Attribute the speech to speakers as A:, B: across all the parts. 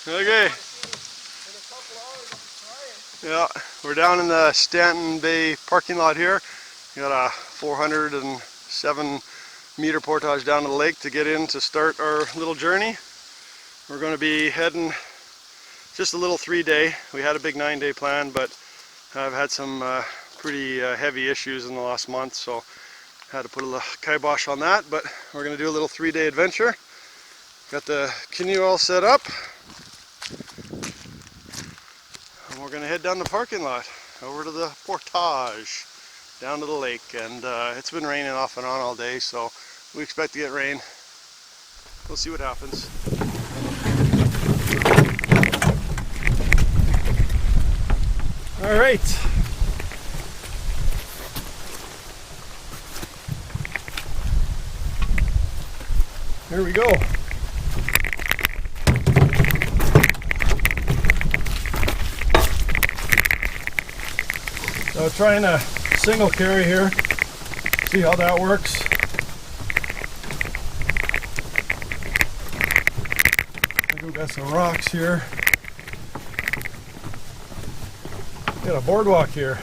A: Okay. Yeah, we're down in the Stanton Bay parking lot here. We got a 407 meter portage down to the lake to get in to start our little journey. We're going to be heading just a little 3-day. We had a big 9-day plan, but I've had some pretty heavy issues in the last month, so had to put a little kibosh on that. But we're going to do a little 3-day adventure. Got the canoe all set up. And we're going to head down the parking lot, over to the portage, down to the lake. And it's been raining off and on all day, so we expect to get rain. We'll see what happens. All right. Here we go. So trying a single carry here, see how that works. I think we've got some rocks here. Got a boardwalk here.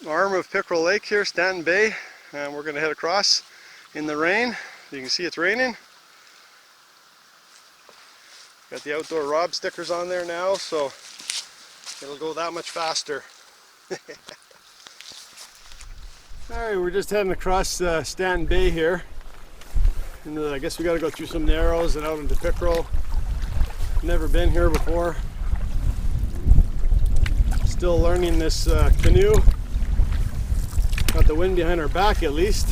A: Arm of Pickerel Lake here, Stanton Bay, and we're going to head across in the rain. You can see it's raining. Got the outdoor Rob stickers on there now, so it'll go that much faster. Alright, we're just heading across Stanton Bay here, and I guess we got to go through some narrows and out into Pickerel. Never been here before. Still learning this canoe. Got the wind behind our back at least.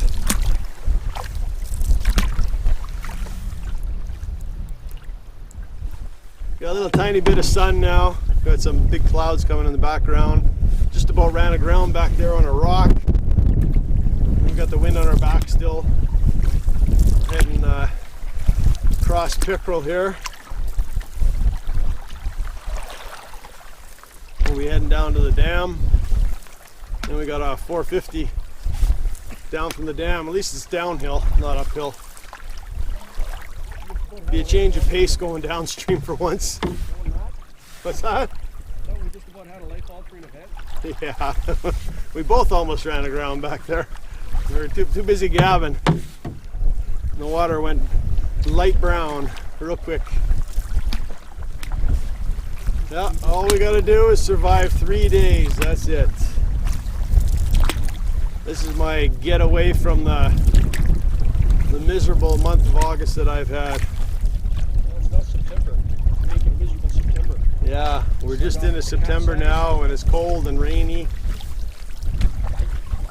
A: Got a little tiny bit of sun now. Got some big clouds coming in the background. Just about ran aground back there on a rock. We've got the wind on our back still. Heading across Pickerel here. We'll be heading down to the dam. Then we got a 450 down from the dam. At least it's downhill, not uphill. Be a change of pace going downstream for once. What's that?
B: Thought we just about had a lake all through the head.
A: Yeah, we both almost ran aground back there. We were too busy gabbing. The water went light brown real quick. Yeah, all we gotta do is survive 3 days, that's it. This is my getaway from the miserable month of August that I've had.
B: Well, it's not September. Make it miserable September.
A: Yeah, we're just into September now and it's cold and rainy.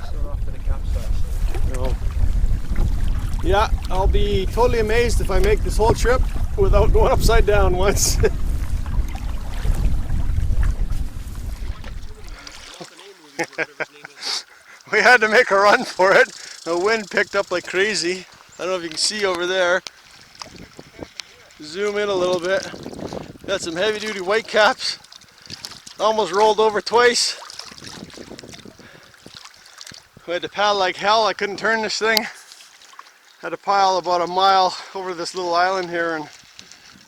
B: Start off with a campsite.
A: No. Yeah, I'll be totally amazed if I make this whole trip without going upside down once. We had to make a run for it. The wind picked up like crazy. I don't know if you can see over there. Zoom in a little bit. Got some heavy duty white caps. Almost rolled over twice. We had to paddle like hell. I couldn't turn this thing. Had to pile about a mile over this little island here, and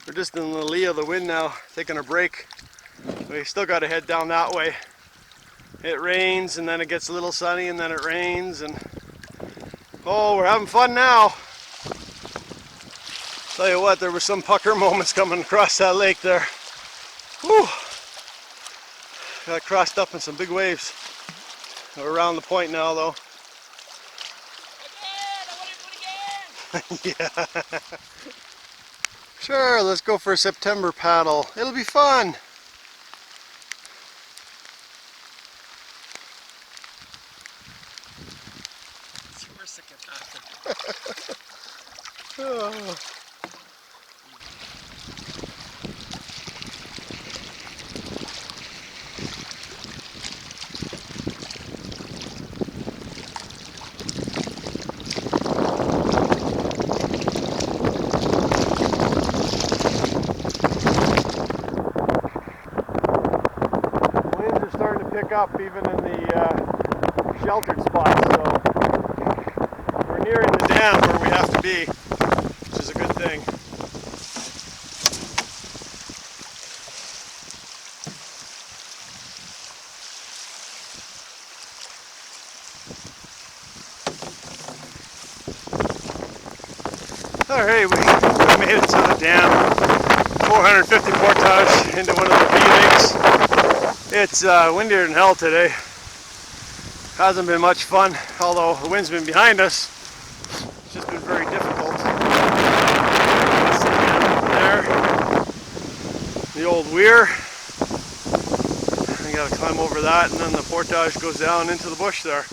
A: we're just in the lee of the wind now, taking a break. We still got to head down that way. It rains and then it gets a little sunny and then it rains, and oh, we're having fun now. Tell you what, there were some pucker moments coming across that lake there. Whew. Got crossed up in some big waves. We're around the point now though. Again, I want to do it again. Yeah. Sure, let's go for a September paddle. It'll be fun. Oh. pick up even in the sheltered spots. So we're nearing the dam where we have to be, which is a good thing. Alright, we made it to the dam. 450 portage into one of the B-lakes. It's windier than hell today. Hasn't been much fun, although the wind's been behind us. It's just been very difficult. That's the dam over there. The old weir. You gotta climb over that, and then the portage goes down into the bush there.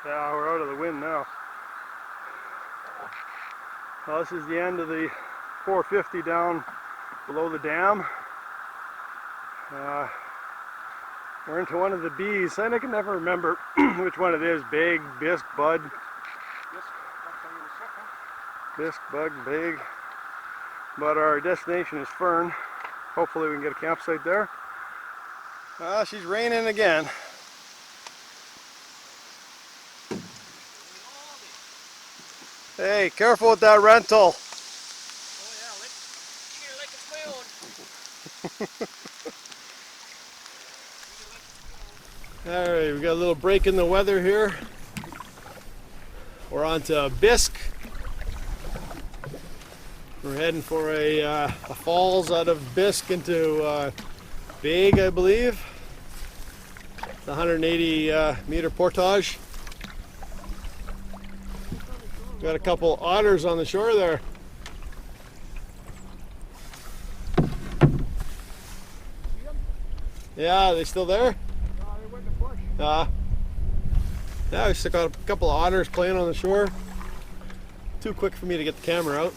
A: Yeah, we're out of the wind now. Well, this is the end of the 450 down below the dam. We're into one of the B's, and I can never remember which one it is. Big, bisque, bud. Bisque, bug, big. But our destination is Fern. Hopefully we can get a campsite there. She's raining again. Hey, careful with that rental.
B: Oh yeah, here like it's my own.
A: Alright, we got a little break in the weather here. We're on to Bisque. We're heading for a falls out of Bisque into Big, I believe. It's 180 meter portage. Got a couple otters on the shore there. Yeah, are they still there?
B: No, they went in the bush.
A: Yeah, we still got a couple of otters playing on the shore. Too quick for me to get the camera out.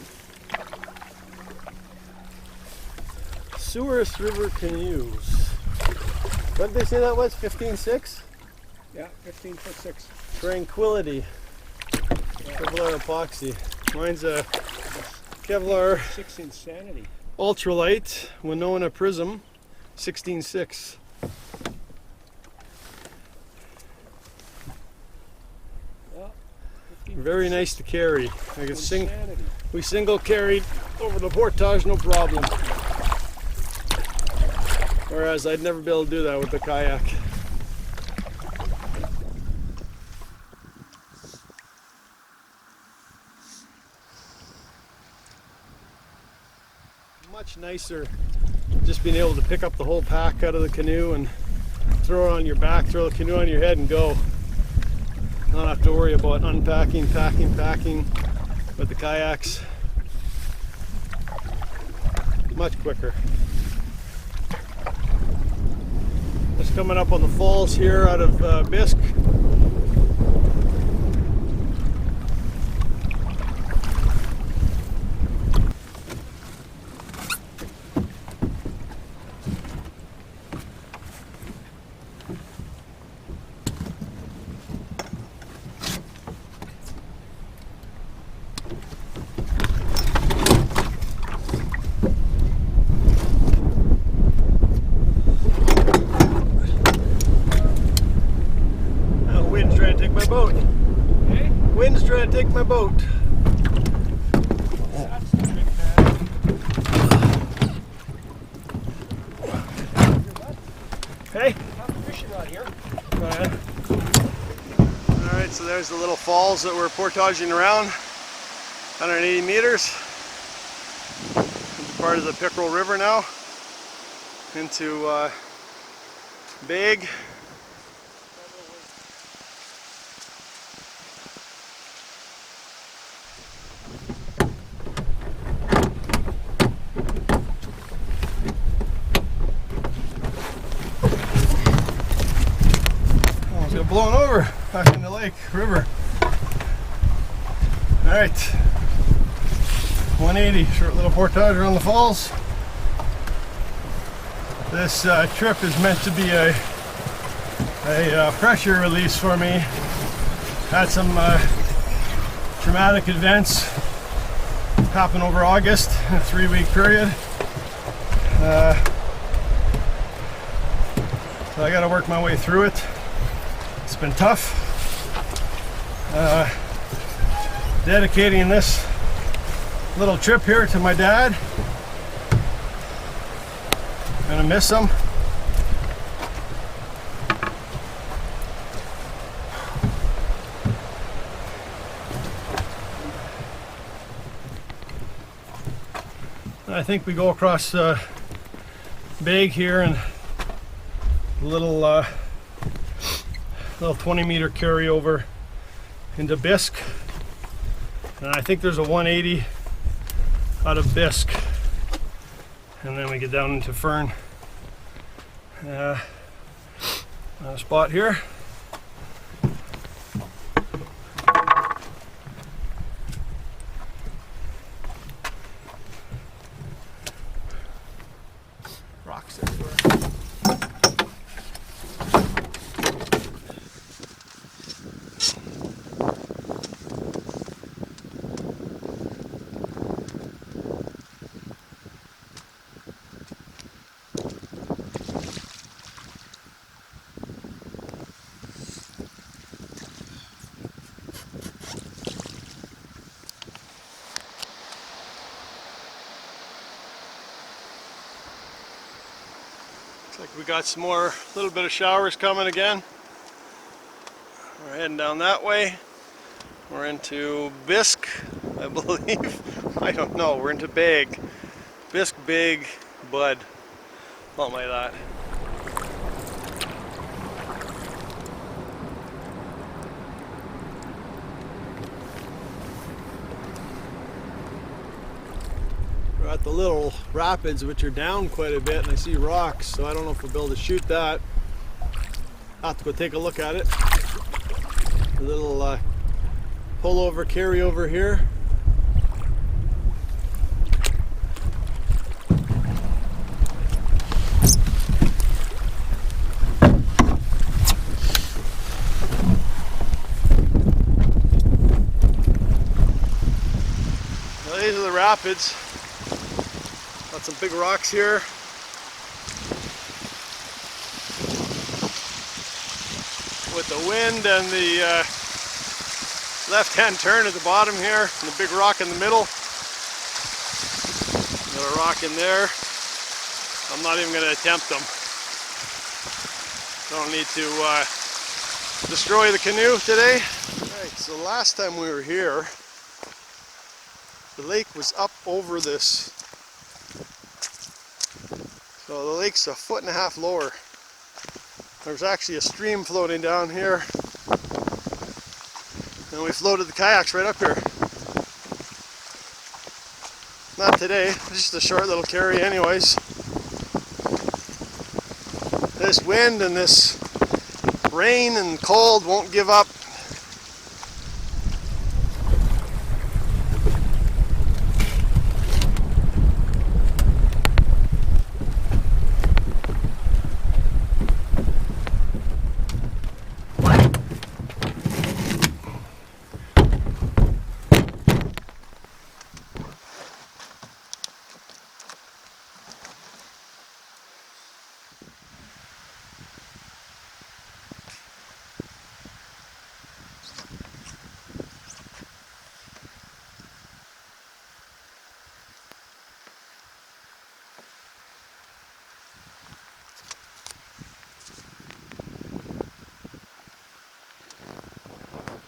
A: Souris River canoes. What did they say that was? 15.6?
B: Yeah, 15'6".
A: Tranquility. Kevlar epoxy. Mine's a Kevlar
B: 6 Insanity.
A: ultralight Winona Prism 16.6.
B: Yeah,
A: Very nice to carry. I can
B: Insanity.
A: we single carried over the portage, no problem. Whereas I'd never be able to do that with the kayak. Much nicer just being able to pick up the whole pack out of the canoe and throw it on your back, throw the canoe on your head and go. Not have to worry about unpacking, packing with the kayaks. Much quicker. Just coming up on the falls here out of Bisque. Wind's trying to take my boat.
B: Hey?
A: Wind's trying to take my boat.
B: That's the big bag.
A: Hey?
B: Not fishing out here.
A: Go ahead. Alright, so there's the little falls that we're portaging around. 180 meters. Into part of the Pickerel River now. Into Big. Got blown over back in the lake, river. Alright, 180, short little portage around the falls. This trip is meant to be a a pressure release for me. Had some traumatic events happen over August in a 3-week period. So I got to work my way through it. It's been tough. Dedicating this little trip here to my dad. I'm gonna miss him. I think we go across Big here and a little 20-meter carryover into Bisque, and I think there's a 180 out of Bisque, and then we get down into Fern. On a spot here. Rocks everywhere. Looks like we got some more, little bit of showers coming again. We're heading down that way. We're into Bisque, I believe. I don't know, we're into Big. Bisque, Big, Bud, something like that. We're at the little rapids, which are down quite a bit, and I see rocks, so I don't know if we'll be able to shoot that. I'll have to go take a look at it. A little pullover, carryover here. Well, these are the rapids. Got some big rocks here. With the wind and the left-hand turn at the bottom here, and the big rock in the middle. Got a rock in there. I'm not even going to attempt them. Don't need to destroy the canoe today. Alright, so last time we were here, the lake was up over this. So the lake's 1.5 feet lower. There's actually a stream floating down here. And we floated the kayaks right up here. Not today, just a short little carry anyways. This wind and this rain and cold won't give up.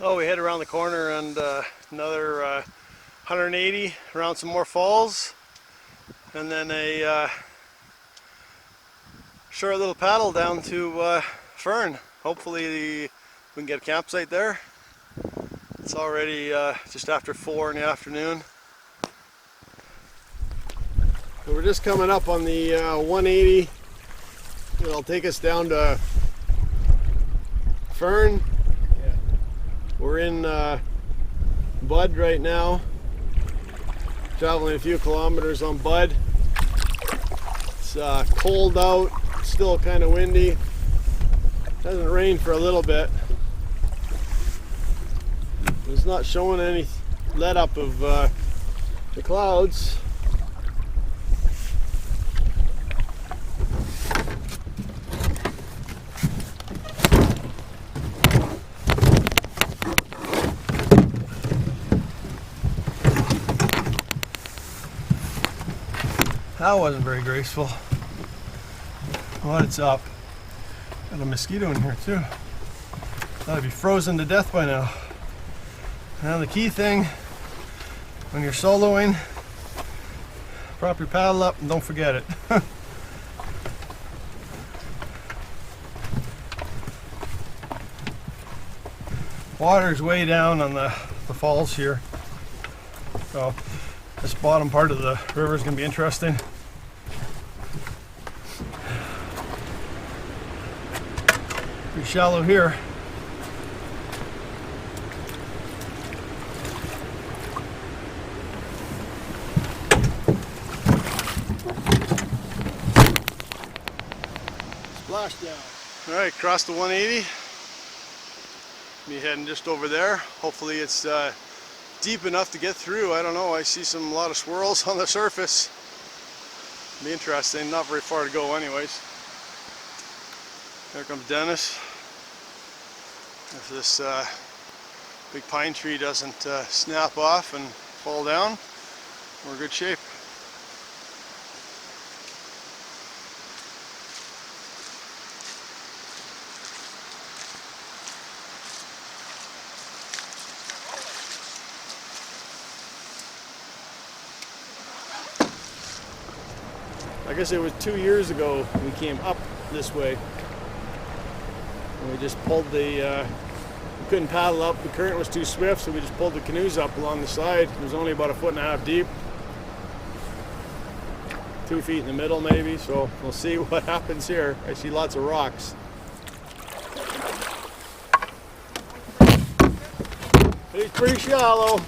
A: Oh, we head around the corner and another 180 around some more falls, and then a short little paddle down to Fern. Hopefully we can get a campsite there. It's already just after 4 in the afternoon. So we're just coming up on the 180. It'll take us down to Fern. We're in Bud right now, traveling a few kilometers on Bud. It's cold out, still kind of windy.
C: Hasn't rained for a little bit. It's not showing any let up of the clouds. That wasn't very graceful. Well, it's up. Got a mosquito in here too. That'd be frozen to death by now. Now the key thing, when you're soloing, prop your paddle up and don't forget it. Water's way down on the falls here. So this bottom part of the river is going to be interesting. Pretty shallow here. Splashdown.
A: All right, cross the 180. Be heading just over there. Hopefully it's deep enough to get through. I don't know. I see a lot of swirls on the surface. Be interesting. Not very far to go anyways. There comes Dennis. If this big pine tree doesn't snap off and fall down, we're in good shape.
C: I guess it was 2 years ago we came up this way. And we just pulled the, we couldn't paddle up, the current was too swift, so we just pulled the canoes up along the side. It was only about 1.5 feet deep. 2 feet in the middle maybe, so we'll see what happens here. I see lots of rocks. It's pretty shallow.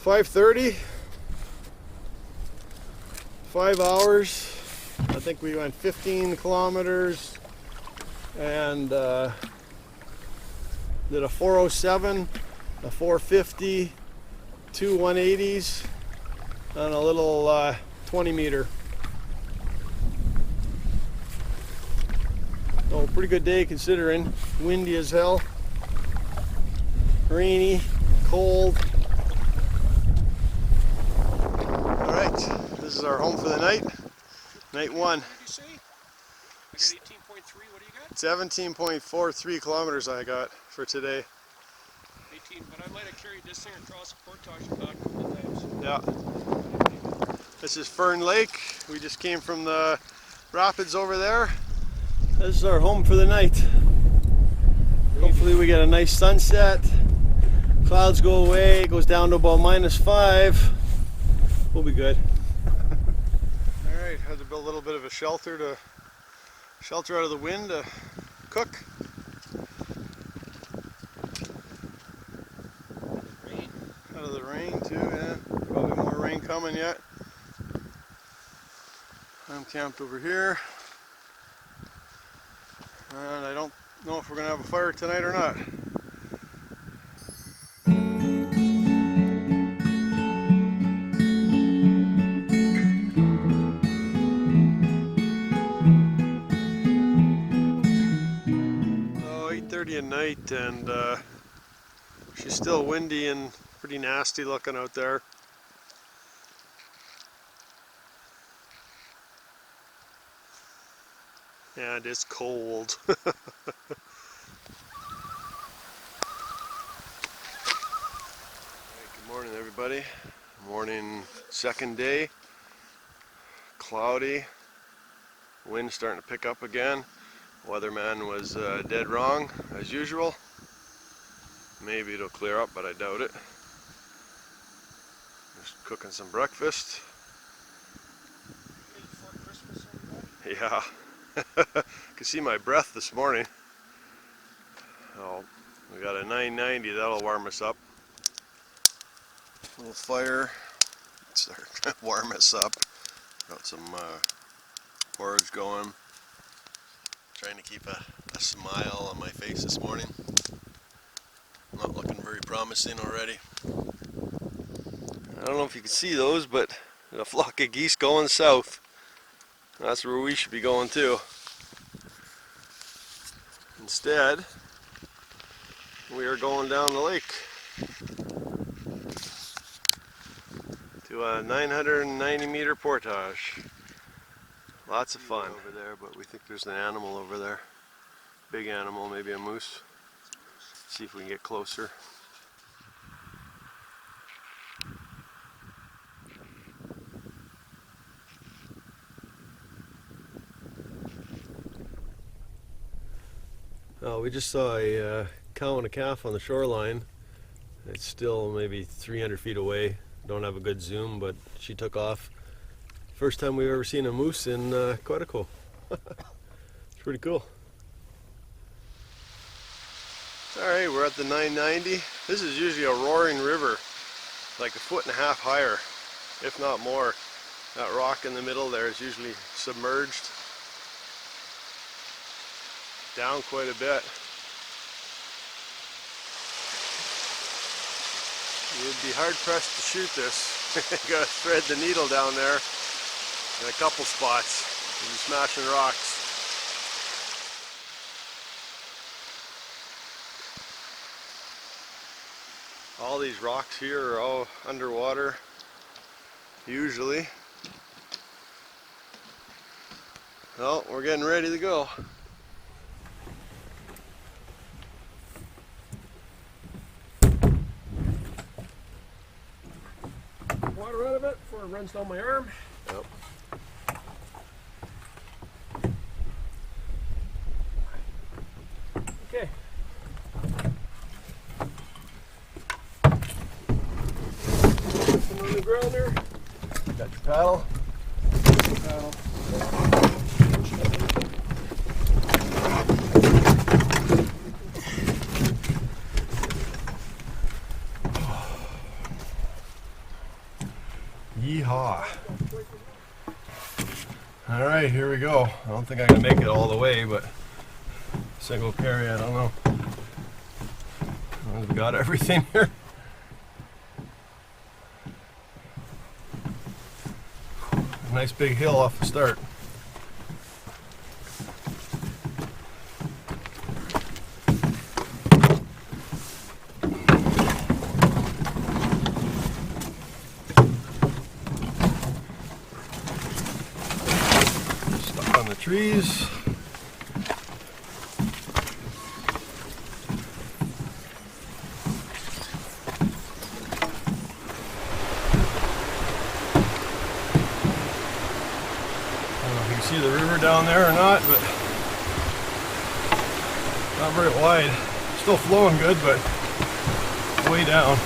C: .30, 5 hours. I think we went 15 kilometers and did a 407, a 450, 2 180s, and a little 20 meter. Oh, pretty good day considering. Windy as hell, rainy, cold.
A: This is our home for the night. Night 1.
B: What did you say? I got 18.3. What do you got?
A: 17.43 kilometers I got for today.
B: 18, but I might have carried this thing across the portage about a couple of times.
A: Yeah. This is Fern Lake. We just came from the rapids over there.
C: This is our home for the night. Hopefully we get a nice sunset. Clouds go away, it goes down to about -5. We'll be good.
A: Alright, had to build a little bit of a shelter to shelter out of the wind to cook.
B: Rain.
A: Out of the rain too, yeah. Probably more rain coming yet. I'm camped over here. And I don't know if we're going to have a fire tonight or not. At night, and she's still windy and pretty nasty looking out there. And it's cold. Good morning, everybody. Morning, second day. Cloudy. Wind starting to pick up again. Weatherman was dead wrong, as usual. Maybe it'll clear up, but I doubt it. Just cooking some breakfast. Yeah. Could see my breath this morning. Oh, we got a 990, that'll warm us up. Little fire, start to warm us up. Got some porridge going. Trying to keep a smile on my face this morning. Not looking very promising already. I don't know if you can see those, but there's a flock of geese going south. That's where we should be going too. Instead, we are going down the lake to a 990 meter portage. Lots of fun over there, but we think there's an animal over there. Big animal, maybe a moose. See if we can get closer. Oh, we just saw a cow and a calf on the shoreline. It's still maybe 300 feet away. Don't have a good zoom, but she took off. First time we've ever seen a moose in Quetico. It's pretty cool. Alright, we're at the 990. This is usually a roaring river, like 1.5 feet higher, if not more. That rock in the middle there is usually submerged down quite a bit. You'd be hard pressed to shoot this. You gotta thread the needle down there in a couple spots. You'll be smashing rocks. All these rocks here are all underwater, usually. Well, we're getting ready to go.
B: Water out of it before it runs down my arm.
A: Yep.
B: Okay. Something on the ground there.
A: Got your paddle.
B: Paddle.
C: Yeehaw. Alright, here we go. I don't think I can make it all the way, but single carry, I don't know. We got everything here. Nice big hill off the start. Stuck on the trees. See the river down there or not, but not very wide. Still flowing good, but way down.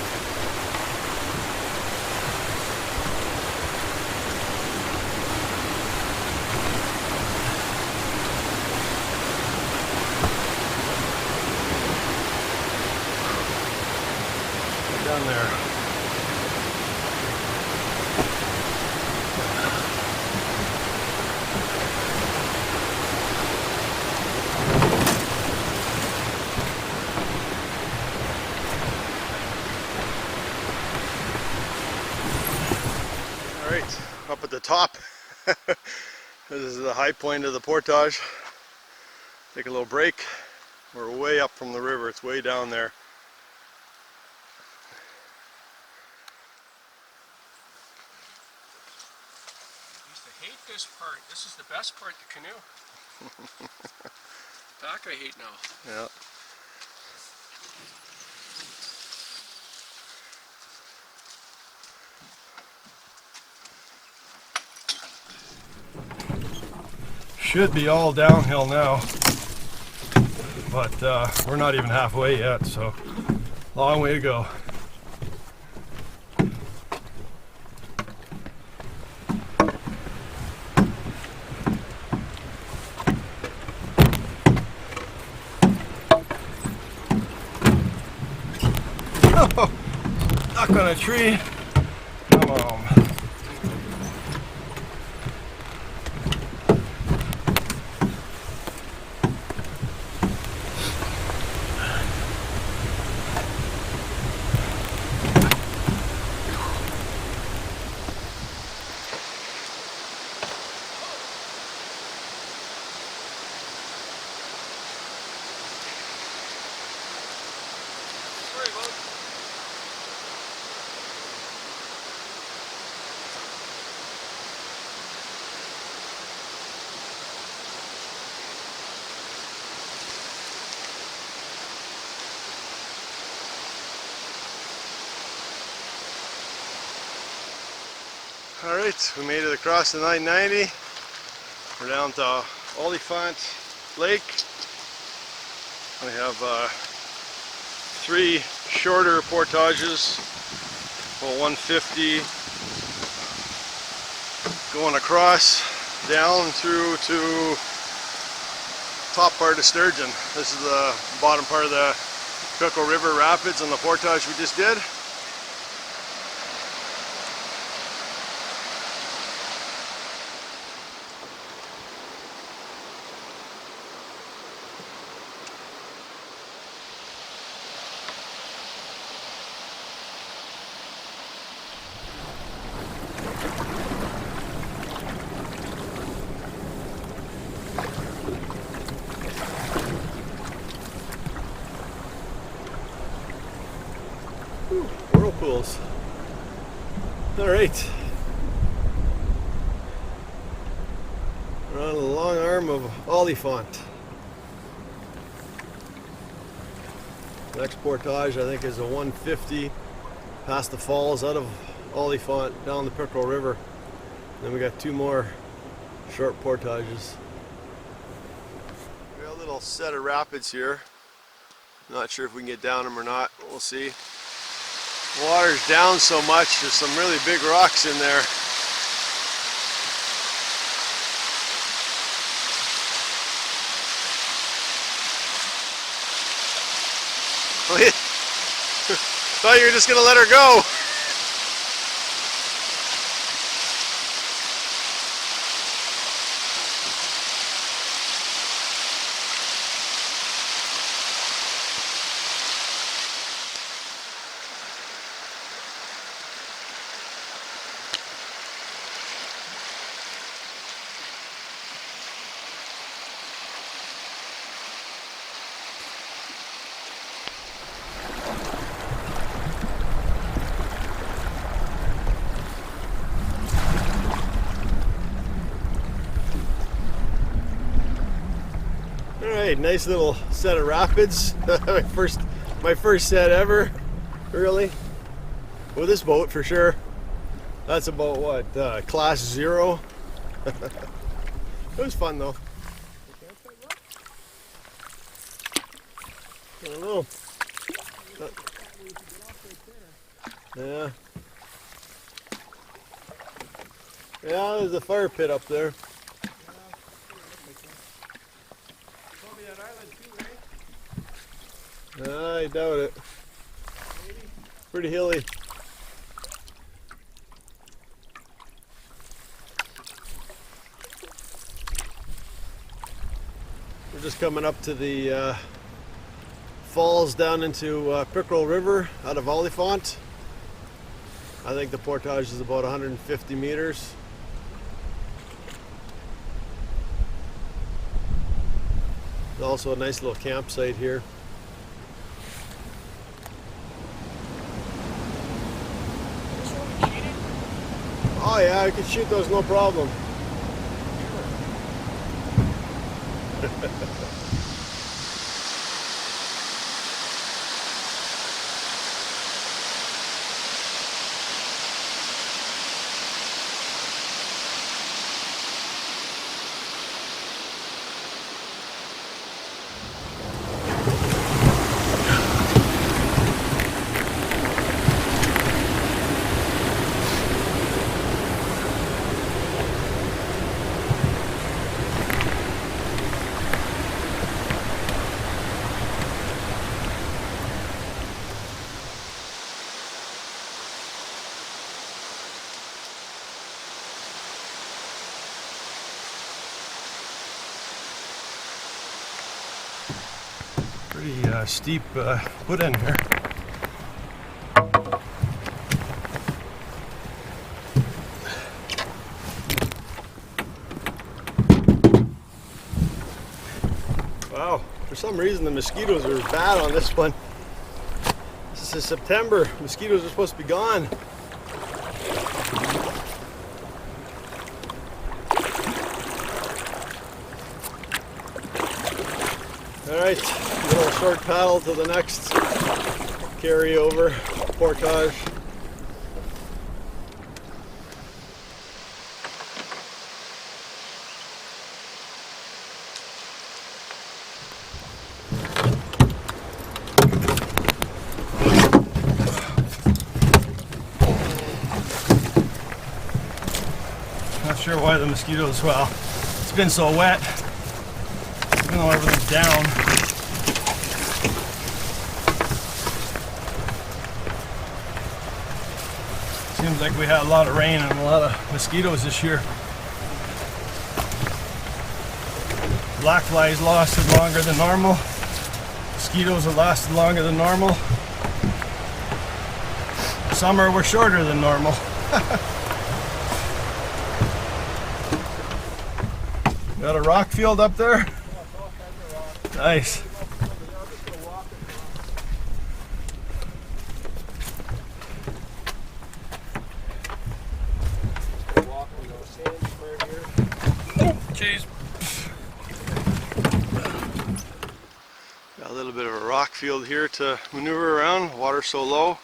C: Right down there.
A: Alright, up at the top. This is the high point of the portage. Take a little break. We're way up from the river, it's way down there.
B: I used to hate this part. This is the best part, the canoe. Back I hate now.
A: Yeah.
C: Should be all downhill now, but we're not even halfway yet, so long way to go. Oh, stuck on a tree. Come on.
B: Sorry about it.
A: All right, we made it across the 990. We're down to Oliphant Lake. We have 3 shorter portages, about 150, going across down through to top part of Sturgeon. This is the bottom part of the Quetico River Rapids on the portage we just did.
C: Whirlpools. All right. We're on the long arm of Oliphant. Next portage I think is a 150 past the falls out of Oliphant down the Quetico River. Then we got 2 more short portages. We got a little set of rapids here. Not sure if we can get down them or not. We'll see. Water's down so much, there's some really big rocks in there. Thought you were just gonna let her go. Alright, nice little set of rapids. my first set ever, really. With this boat for sure. That's about what, class 0. It was fun though. I don't know. Yeah. Yeah, there's a fire pit up there. I doubt it. Pretty hilly. We're just coming up to the falls down into Quetico River out of Oliphant. I think the portage is about 150 meters. There's also a nice little campsite here. Oh yeah, I could shoot those no problem. Pretty steep put in here. Wow, for some reason the mosquitoes are bad on this one. This is September, mosquitoes are supposed to be gone. Alright, a little short paddle to the next carryover portage. Not sure why the mosquitoes, well, it's been so wet, even though everything's down. Seems like we had a lot of rain and a lot of mosquitoes this year. Black flies lasted longer than normal. Mosquitoes have lasted longer than normal. Summer were shorter than normal. Got a rock field up there? Nice. Jeez. Got a little bit of a rock field here to maneuver around. Water's so low.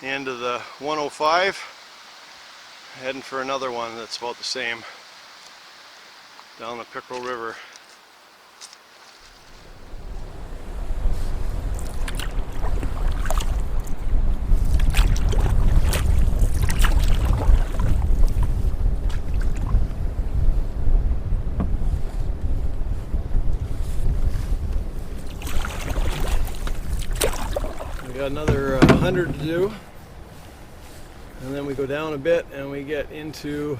C: End of the 105. Heading for another one that's about the same. Down the Pickerel River. We got another 100 to do, and then we go down a bit and we get into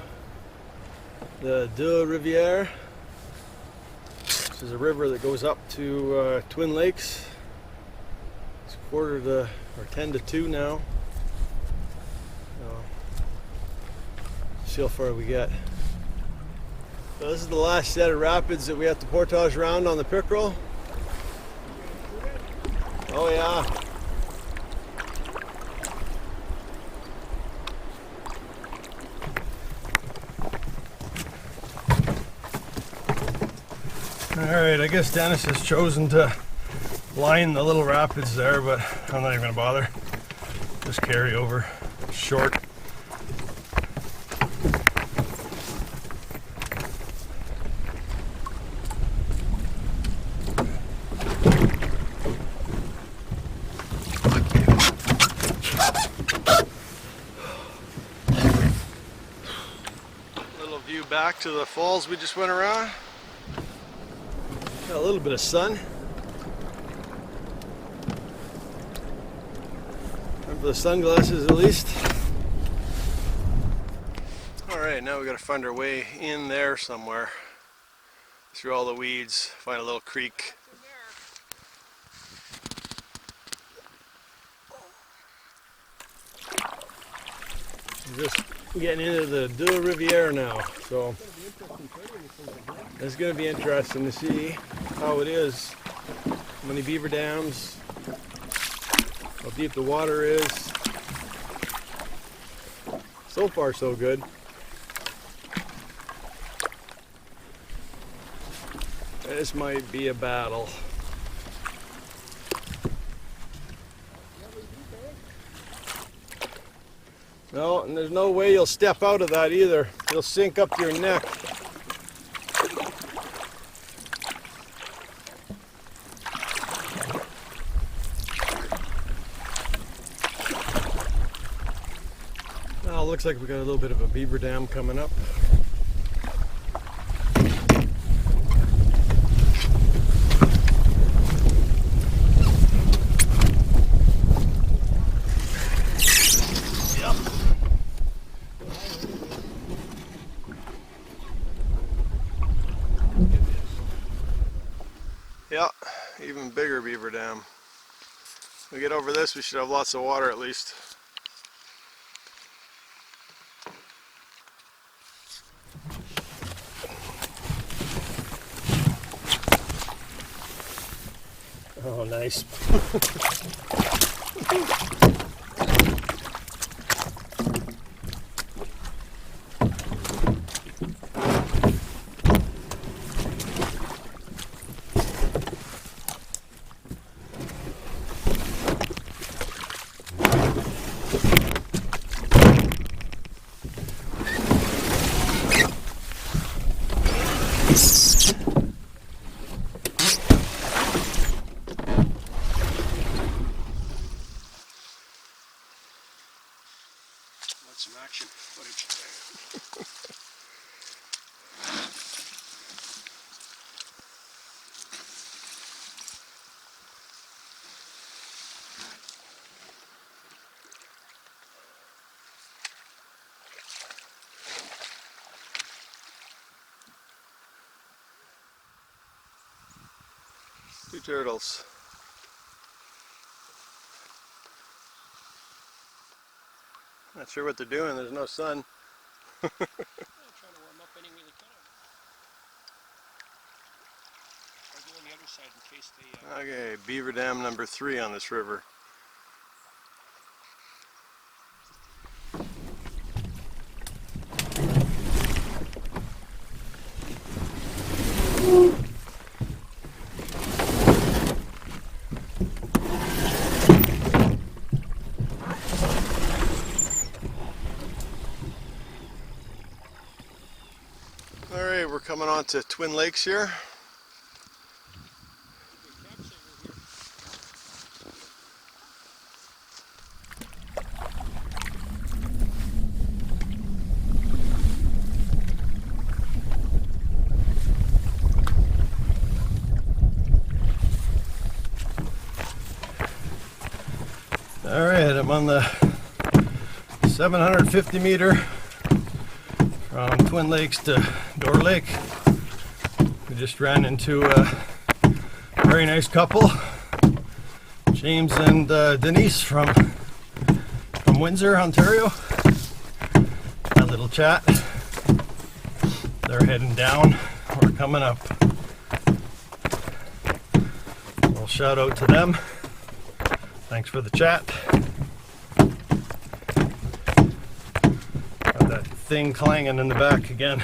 C: the Deux Rivières. This is a river that goes up to Twin Lakes. It's quarter to, or 10 to 2 now. See how far we get. So this is the last set of rapids that we have to portage around on the Pickerel. Oh yeah. Alright, I guess Dennis has chosen to line the little rapids there, but I'm not even going to bother. Just carry over. Short. Little view back to the falls we just went around. Got a little bit of sun. Time for the sunglasses at least. Alright, now we gotta find our way in there somewhere. Through all the weeds, find a little creek. We're just getting into the Deux Rivières now, so it's going to be interesting to see how it is, how many beaver dams, how deep the water is. So far so good. This might be a battle. No, and there's no way you'll step out of that either. You'll sink up to your neck. Well, looks like we got a little bit of a beaver dam coming up. Yeah, even bigger beaver dam. We get over this, we should have lots of water at least. Oh, nice.
B: Some action footage.
C: Two turtles. Not sure what they're doing, there's no sun.
B: Trying to warm up any way they can. I'll go on the other side in case they...
C: Okay, beaver dam number 3 on this river. Alright, we're coming on to Twin Lakes here. Alright, I'm on the 750 meter from Twin Lakes to Door Lake. We just ran into a very nice couple, James and Denise from Windsor, Ontario. Had a little chat. They're heading down, we're coming up. A little shout out to them. Thanks for the chat. Got that thing clanging in the back again.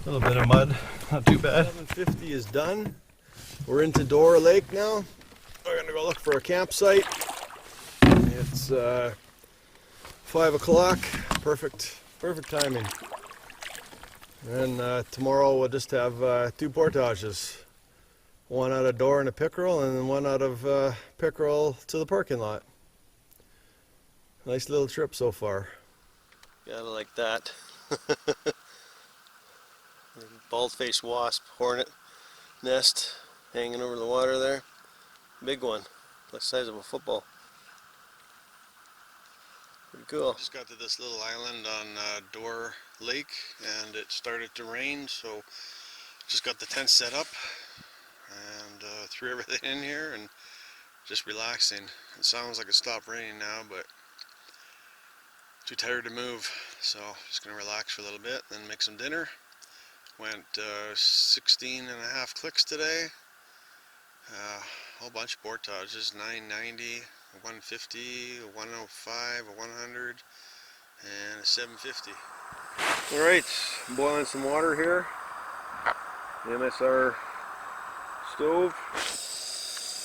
C: A little bit of mud, not too bad. 750 is done. We're into Door Lake now. We're gonna go look for a campsite. It's 5 o'clock. Perfect timing. And tomorrow we'll just have 2 portages. One out of Door and a pickerel, and then one out of pickerel to the parking lot. Nice little trip so far. Gotta like that. Bald-faced wasp, hornet nest hanging over the water there. Big one, like the size of a football. Pretty cool. Just got to this little island on Door Lake, and it started to rain, so just got the tent set up and threw everything in here and just relaxing. It sounds like it stopped raining now, but too tired to move, so just gonna relax for a little bit, then make some dinner. Went 16 and a half clicks today. A whole bunch of portages, 990, a 150, a 105, a 100, and a 750. Alright, boiling some water here. The MSR stove.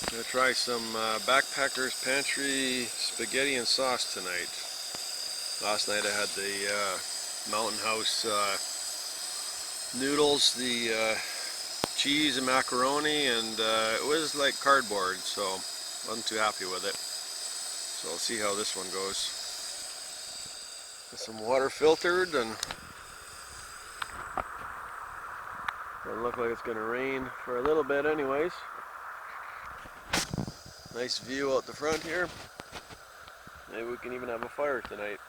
C: I'm going to try some Backpackers Pantry spaghetti and sauce tonight. Last night I had the Mountain House noodles, the cheese and macaroni, and it was like cardboard, so wasn't too happy with it. So I'll see how this one goes. Get some water filtered, and doesn't look like it's going to rain for a little bit anyways. Nice view out the front here. Maybe we can even have a fire tonight.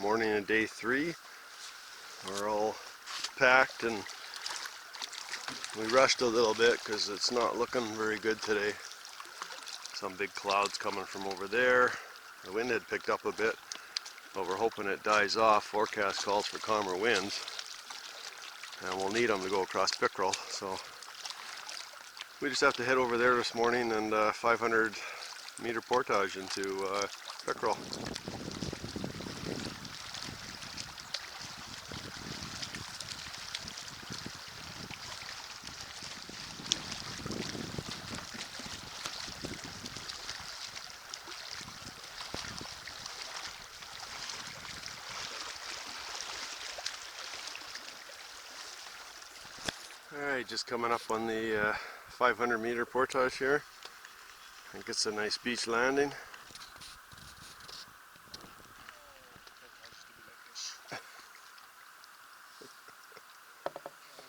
C: Morning of day 3. We're all packed and we rushed a little bit because it's not looking very good today. Some big clouds coming from over there. The wind had picked up a bit, but we're hoping it dies off. Forecast calls for calmer winds, and we'll need them to go across Pickerel. So we just have to head over there this morning and 500 meter portage into Pickerel. Alright, just coming up on the 500 meter portage here. I think it's a nice beach landing.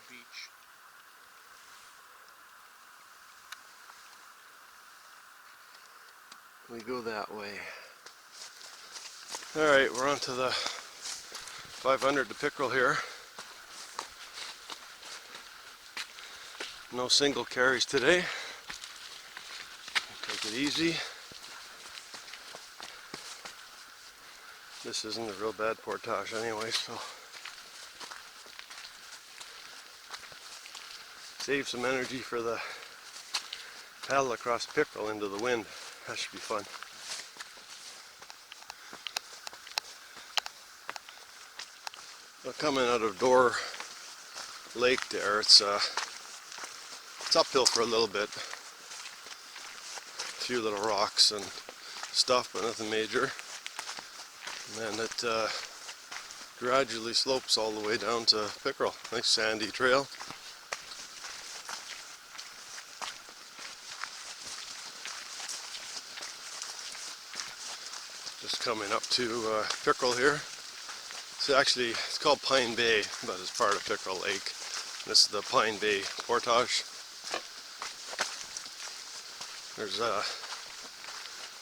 B: Beach.
C: We go that way. Alright, we're on to the 500 to Pickerel here. No single carries today. Take it easy. This isn't a real bad portage anyway, so save some energy for the paddle across Pickerel into the wind. That should be fun. We're coming out of Door Lake there. It's uphill for a little bit. A few little rocks and stuff, but nothing major. And then it gradually slopes all the way down to Pickerel. Nice sandy trail. Just coming up to Pickerel here. It's called Pine Bay, but it's part of Pickerel Lake. This is the Pine Bay portage. There's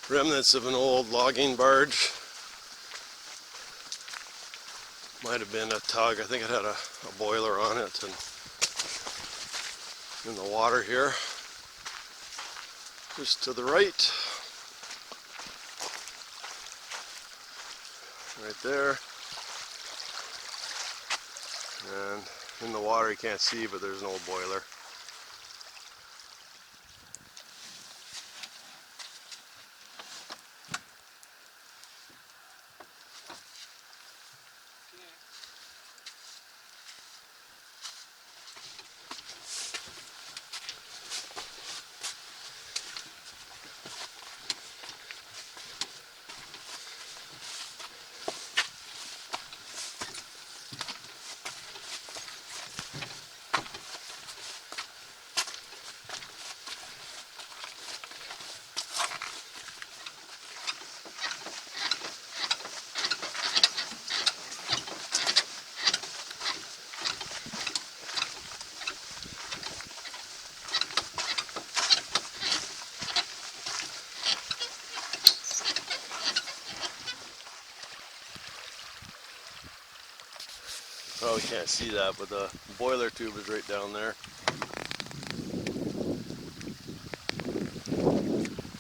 C: remnants of an old logging barge. Might have been a tug. I think it had a boiler on it, and in the water here. Just to the right. Right there. And in the water you can't see, but there's an old boiler. Oh, you can't see that, but the boiler tube is right down there.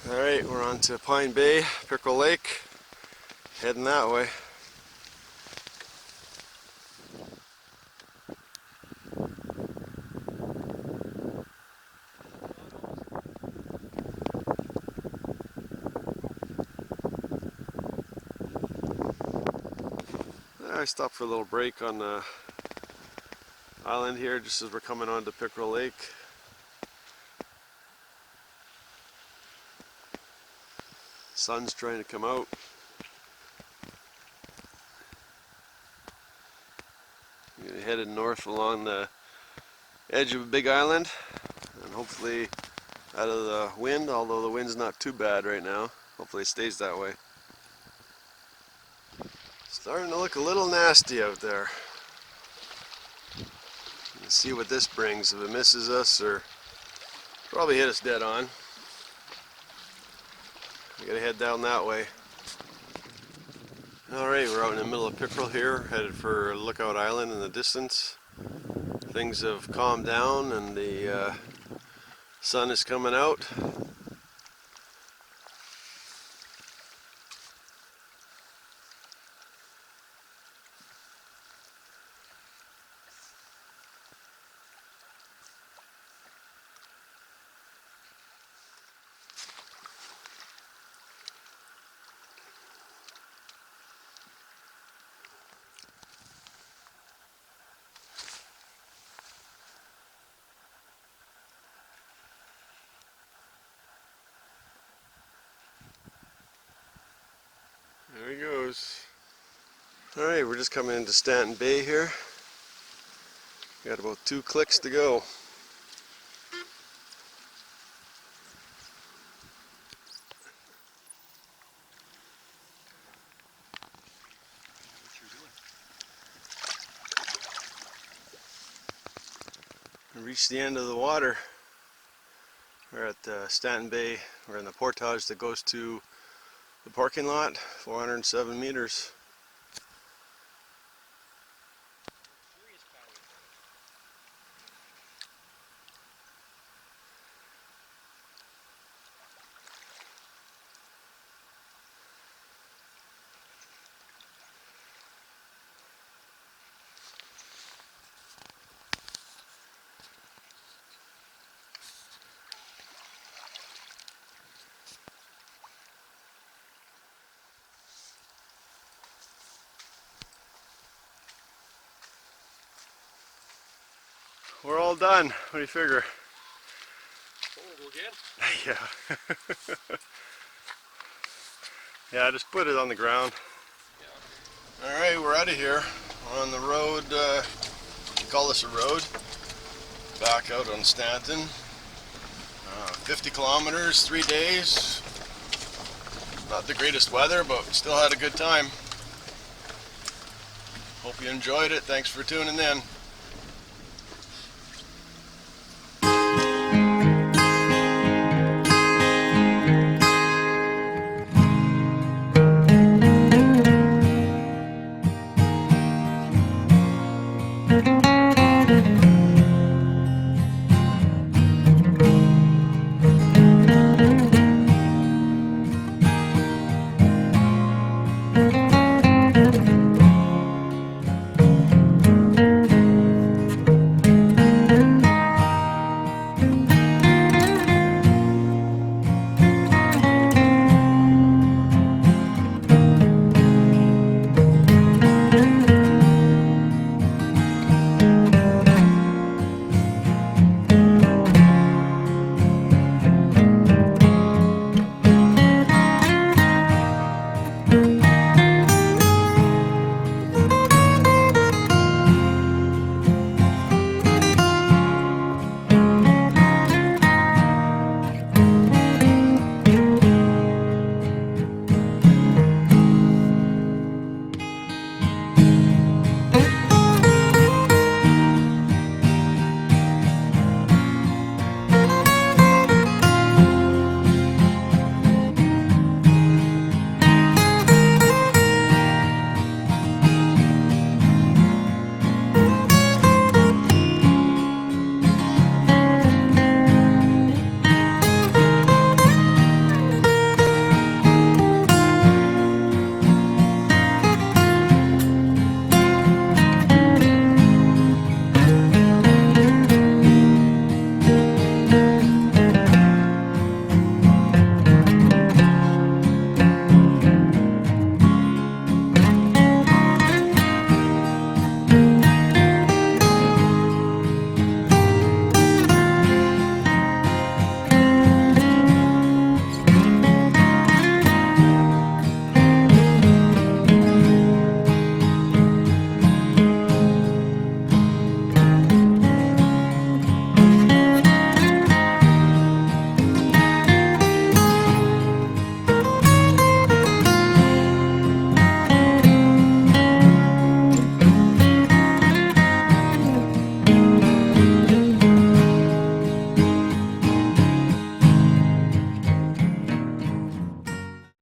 C: Alright, we're on to Pine Bay, Pickerel Lake, heading that way. I stopped for a little break on the island here just as we're coming on to Pickerel Lake. Sun's trying to come out. We're headed north along the edge of a big island and hopefully out of the wind, although the wind's not too bad right now. Hopefully it stays that way. Starting to look a little nasty out there. Let's see what this brings. If it misses us, or probably hit us dead on. We gotta head down that way. Alright, we're out in the middle of Pickerel here, headed for Lookout Island in the distance. Things have calmed down and the sun is coming out. There he goes. Alright, we're just coming into Stanton Bay here. Got about 2 clicks to go. We reached the end of the water. We're at Stanton Bay. We're in the portage that goes to the parking lot, 407 meters. We're all done. What do you figure?
B: Horrible again?
C: Yeah. Yeah, just put it on the ground.
B: Yeah.
C: Alright, we're out of here. We're on the road, call this a road, back out on Stanton. 50 kilometers, 3 days. Not the greatest weather, but we still had a good time. Hope you enjoyed it. Thanks for tuning in.